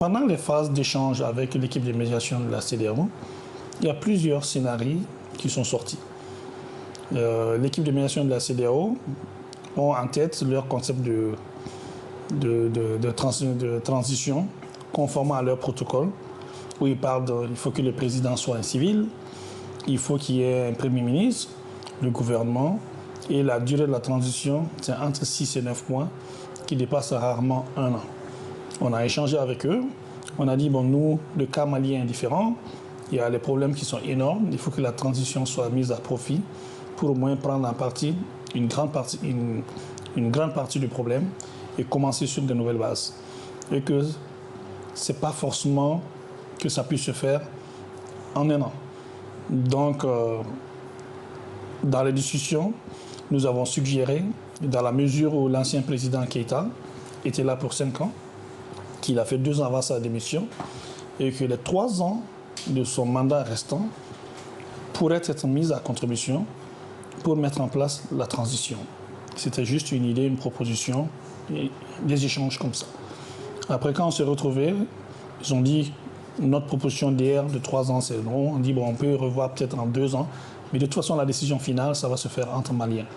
Pendant les phases d'échange avec l'équipe de médiation de la CEDEAO, il y a plusieurs scénarios qui sont sortis. L'équipe de médiation de la CEDEAO ont en tête leur concept de transition conformément à leur protocole, où ils parlent qu'il faut que le président soit un civil, il faut qu'il y ait un premier ministre, le gouvernement, et la durée de la transition, c'est entre 6 et 9 mois, qui dépasse rarement 1 an. On a échangé avec eux, on a dit, bon, nous, le cas malien est différent, il y a les problèmes qui sont énormes, il faut que la transition soit mise à profit pour au moins prendre en partie une grande partie du problème et commencer sur de nouvelles bases. Et que ce n'est pas forcément que ça puisse se faire en 1 an. Donc, dans les discussions, nous avons suggéré, dans la mesure où l'ancien président Keïta était là pour 5 ans, qu'il a fait 2 ans avant sa démission, et que les 3 ans de son mandat restant pourraient être mis à contribution pour mettre en place la transition. C'était juste une idée, une proposition, et des échanges comme ça. Après, quand on s'est retrouvés, ils ont dit notre proposition d'hier de 3 ans, c'est long. On dit bon, on peut revoir peut-être en 2 ans, mais de toute façon, la décision finale, ça va se faire entre Maliens.